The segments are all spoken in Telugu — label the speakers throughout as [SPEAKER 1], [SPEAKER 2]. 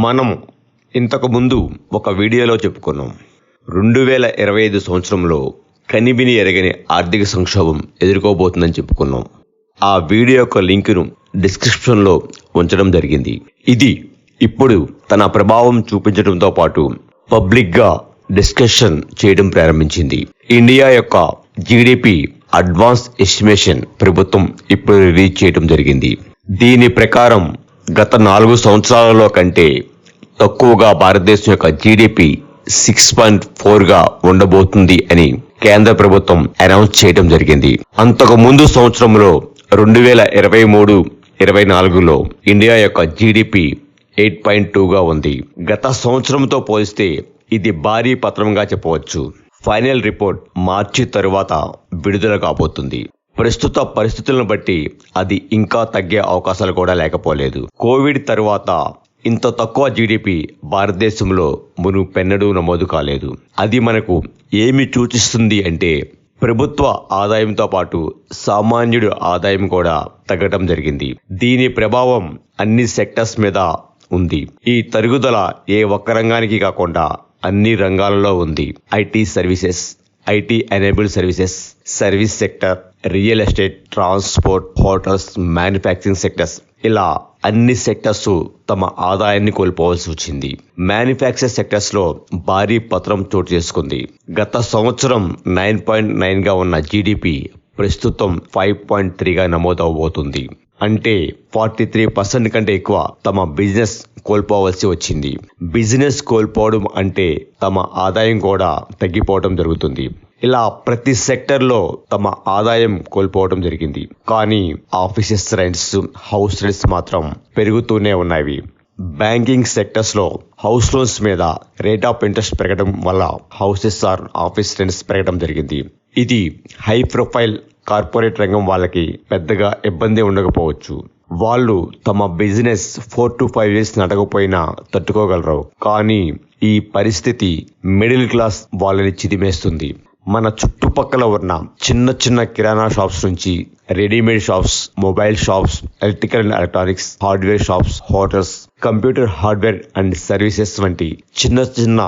[SPEAKER 1] మనం ఇంతకు ముందు ఒక వీడియోలో చెప్పుకున్నాం 2025 సంవత్సరంలో కనివిని ఎరగని ఆర్థిక సంక్షోభం ఎదుర్కోబోతుందని చెప్పుకున్నాం. ఆ వీడియో యొక్క లింకును డిస్క్రిప్షన్లో ఉంచడం జరిగింది. ఇది ఇప్పుడు తన ప్రభావం చూపించడంతో పాటు పబ్లిక్గా డిస్కషన్ చేయడం ప్రారంభించింది. ఇండియా యొక్క జీడిపి అడ్వాన్స్ ఎస్టిమేషన్ ప్రభుత్వం ఇప్పుడు రిలీజ్ చేయడం జరిగింది. దీని ప్రకారం గత 4 సంవత్సరాలలో కంటే తక్కువగా భారతదేశం యొక్క జీడిపి 6.4గా ఉండబోతుంది అని కేంద్ర ప్రభుత్వం అనౌన్స్ చేయడం జరిగింది. అంతకు ముందు సంవత్సరంలో 2023-24లో ఇండియా యొక్క జీడిపి 8.2గా ఉంది. గత సంవత్సరంతో పోలిస్తే ఇది భారీ పత్రంగా చెప్పవచ్చు. ఫైనల్ రిపోర్ట్ మార్చి తరువాత విడుదల కాబోతుంది. ప్రస్తుత పరిస్థితులను బట్టి అది ఇంకా తగ్గే అవకాశాలు కూడా లేకపోలేదు. కోవిడ్ తరువాత ఇంత తక్కువ జీడిపి భారతదేశంలో మునుపెన్నడూ నమోదు కాలేదు. అది మనకు ఏమి సూచిస్తుంది అంటే ప్రభుత్వ ఆదాయంతో పాటు సామాన్యుడి ఆదాయం కూడా తగ్గడం జరిగింది. దీని ప్రభావం అన్ని సెక్టర్స్ మీద ఉంది. ఈ తరుగుదల ఏ ఒక్క రంగానికి కాకుండా అన్ని రంగాలలో ఉంది. IT services, IT enabled services, service sector, real estate, transport, hotels, manufacturing sectors, ఇలా అన్ని సెక్టర్స్ తమ ఆదాయాన్ని కోల్పోవాల్సి వచ్చింది. మ్యానుఫ్యాక్చర్ సెక్టర్స్ లో భారీ పత్రం చోటు చేసుకుంది. గత సంవత్సరం 9.9గా ఉన్న జీడిపి ప్రస్తుతం 5.3గా నమోదవబోతుంది. అంటే 43% కంటే ఎక్కువ తమ బిజినెస్ కోల్పోవలసి వచ్చింది. బిజినెస్ కోల్పోవడం అంటే తమ ఆదాయం కూడా తగ్గిపోవడం జరుగుతుంది. ఇలా ప్రతి సెక్టర్లో తమ ఆదాయం కోల్పోవడం జరిగింది. కానీ ఆఫీసెస్ రెంట్స్, హౌస్ రెంట్స్ మాత్రం పెరుగుతూనే ఉన్నాయి. బ్యాంకింగ్ సెక్టర్స్ లో హౌస్ లోన్స్ మీద రేట్ ఆఫ్ ఇంట్రెస్ట్ పెరగడం వల్ల హౌసెస్ ఆర్ ఆఫీస్ రెంట్స్ పెరగడం జరిగింది. ఇది హై ప్రొఫైల్ కార్పొరేట్ రంగం వాళ్ళకి పెద్దగా ఇబ్బంది ఉండకపోవచ్చు. వాళ్ళు తమ బిజినెస్ 4 to 5 years నడకపోయినా తట్టుకోగలరు. కానీ ఈ పరిస్థితి మిడిల్ క్లాస్ వాళ్ళని చిదిమేస్తుంది. మన చుట్టుపక్కల ఉన్న చిన్న చిన్న కిరాణా షాప్స్ నుంచి readymade shops, mobile shops, electrical and electronics, hardware shops, hotels, computer hardware and services వంటి చిన్న చిన్న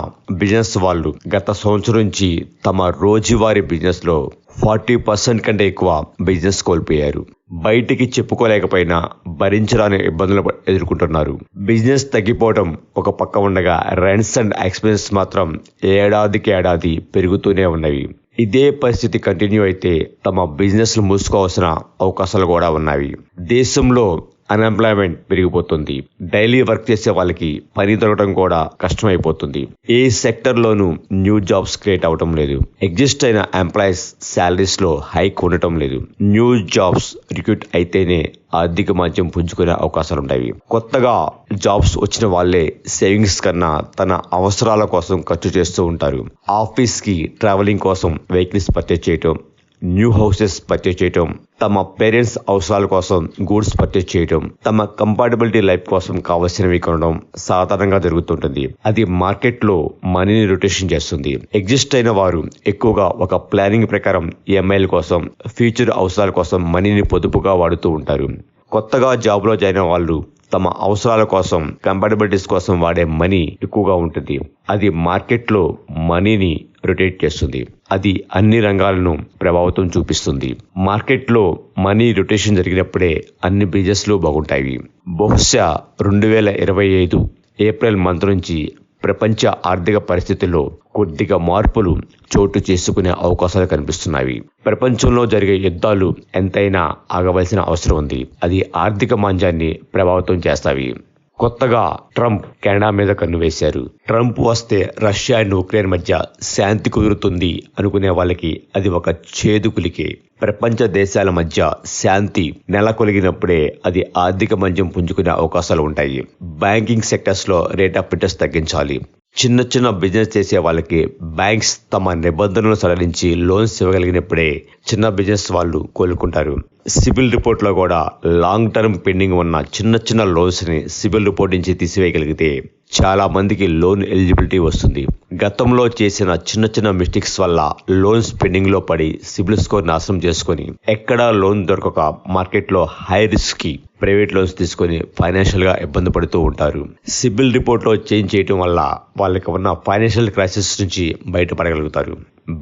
[SPEAKER 1] బిజినెస్ వాళ్ళు గత సంవత్సరం నుంచి తమ రోజువారీ బిజినెస్ లో 40% కంటే ఎక్కువ బిజినెస్ కోల్పోయారు. బయటికి చెప్పుకోలేకపోయినా భరించరాని ఇబ్బందులు ఎదుర్కొంటున్నారు. బిజినెస్ తగ్గిపోవడం ఒక పక్క ఉండగా రెంట్స్ అండ్ ఎక్స్పెన్సెస్ మాత్రం ఏడాదికి ఏడాది పెరుగుతూనే ఉన్నవి. ఇదే పరిస్థితి కంటిన్యూ అయితే తమ బిజినెస్లు మూసుకోవాల్సిన అవకాశాలు కూడా ఉన్నాయి. దేశంలో అన్ఎంప్లాయ్మెంట్ పెరిగిపోతుంది. డైలీ వర్క్ చేసే వాళ్ళకి పని దొరకడం కూడా కష్టమైపోతుంది. ఏ సెక్టర్ లోనూ న్యూ జాబ్స్ క్రియేట్ అవటం లేదు. ఎగ్జిస్ట్ అయిన ఎంప్లాయీస్ శాలరీస్ లో హైక్ ఉండటం లేదు. న్యూ జాబ్స్ రిక్రూట్ అయితేనే ఆర్థిక మాంద్యం పుంజుకునే అవకాశాలు ఉంటాయి. కొత్తగా జాబ్స్ వచ్చిన వాళ్ళే సేవింగ్స్ కన్నా తన అవసరాల కోసం ఖర్చు చేస్తూ ఉంటారు. ఆఫీస్ కి ట్రావెలింగ్ కోసం వెహికల్స్ పర్చేజ్ చేయటం, న్యూ హౌసెస్ పర్చేజ్ చేయటం, తమ పేరెంట్స్ అవసరాల కోసం గూడ్స్ పర్చేజ్ చేయటం, తమ కంపాటబిలిటీ లైఫ్ కోసం కావలసినవి కొనడం సాధారణంగా జరుగుతుంటుంది. అది మార్కెట్ లో మనీని రొటేషన్ చేస్తుంది. ఎగ్జిస్ట్ అయిన వారు ఎక్కువగా ఒక ప్లానింగ్ ప్రకారం ఈఎంఐల కోసం, ఫ్యూచర్ అవసరాల కోసం మనీని పొదుపుగా వాడుతూ ఉంటారు. కొత్తగా జాబ్ లో జాయిన్ వాళ్ళు తమ అవసరాల కోసం, కంపాటబిలిటీస్ కోసం వాడే మనీ ఎక్కువగా ఉంటుంది. అది మార్కెట్ లో మనీని రొటేట్ చేస్తుంది. అది అన్ని రంగాలను ప్రభావితం చూపిస్తుంది. మార్కెట్ లో మనీ రొటేషన్ జరిగినప్పుడే అన్ని బిజినెస్లు బాగుంటాయి. బహుశా 2025 ఏప్రిల్ మంత్ నుంచి ప్రపంచ ఆర్థిక పరిస్థితుల్లో కొద్దిగా మార్పులు చోటు చేసుకునే అవకాశాలు కనిపిస్తున్నాయి. ప్రపంచంలో జరిగే యుద్ధాలు ఎంతైనా ఆగవలసిన అవసరం ఉంది. అది ఆర్థిక మాంద్యాన్ని ప్రభావితం చేస్తాయి. కొత్తగా ట్రంప్ కెనడా మీద కన్ను వేశారు. ట్రంప్ వస్తే రష్యా అండ్ ఉక్రెయిన్ మధ్య శాంతి కుదురుతుంది అనుకునే వాళ్ళకి అది ఒక చేదుకులికే. ప్రపంచ దేశాల మధ్య శాంతి నెలకొలిగినప్పుడే అది ఆర్థిక మాంద్యం పుంజుకునే అవకాశాలు ఉంటాయి. బ్యాంకింగ్ సెక్టర్స్ లో రేట్ ఆఫ్ ఇంట్రెస్ట్ తగ్గించాలి. చిన్న చిన్న బిజినెస్ చేసే వాళ్ళకి బ్యాంక్స్ తమ నిబంధనలు సడలించి లోన్స్ ఇవ్వగలిగినప్పుడే చిన్న బిజినెస్ వాళ్ళు కోలుకుంటారు. సిబిల్ రిపోర్ట్ లో కూడా లాంగ్ టర్మ్ పెండింగ్ ఉన్న చిన్న చిన్న లోన్స్ ని సిబిల్ రిపోర్ట్ నుంచి తీసివేయగలిగితే చాలా మందికి లోన్ ఎలిజిబిలిటీ వస్తుంది. గతంలో చేసిన చిన్న చిన్న మిస్టేక్స్ వల్ల లోన్స్ పెండింగ్ లో పడి సిబిల్ స్కోర్ నాశనం చేసుకొని ఎక్కడా లోన్ దొరకక మార్కెట్లో హై రిస్క్ కి ప్రైవేట్ లోన్స్ తీసుకొని ఫైనాన్షియల్ గా ఇబ్బంది పడుతూ ఉంటారు. సిబిల్ రిపోర్ట్ లో చేంజ్ చేయడం వల్ల వాళ్ళకి ఉన్న ఫైనాన్షియల్ క్రైసిస్ నుంచి బయటపడగలుగుతారు.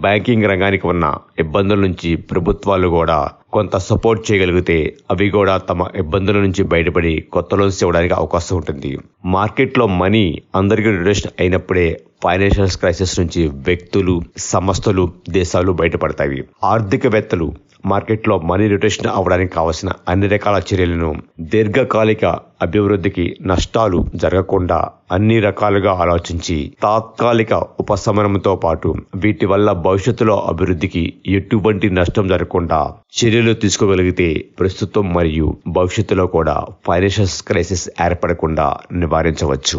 [SPEAKER 1] బ్యాంకింగ్ రంగానికి ఉన్న ఇబ్బందుల నుంచి ప్రభుత్వాలు కూడా కొంత సపోర్ట్ చేయగలిగితే అవి కూడా తమ ఇబ్బందుల నుంచి బయటపడి కొత్త లోన్స్ ఇవ్వడానికి అవకాశం ఉంటుంది. మార్కెట్లో మనీ అందరికీ రొటేషన్ అయినప్పుడే ఫైనాన్షియల్ క్రైసిస్ నుంచి వ్యక్తులు, సంస్థలు, దేశాలు బయటపడతాయి. ఆర్థికవేత్తలు మార్కెట్లో మనీ రొటేషన్ అవ్వడానికి కావలసిన అన్ని రకాల చర్యలను దీర్ఘకాలిక అభివృద్ధికి నష్టాలు జరగకుండా అన్ని రకాలుగా ఆలోచించి తాత్కాలిక ఉపశమనంతో పాటు వీటి వల్ల భవిష్యత్తులో అభివృద్ధికి ఎటువంటి నష్టం జరగకుండా చర్యలు తీసుకోగలిగితే ప్రస్తుతం మరియు భవిష్యత్తులో కూడా ఫైనాన్షియల్ క్రైసిస్ ఏర్పడకుండా నివారించవచ్చు.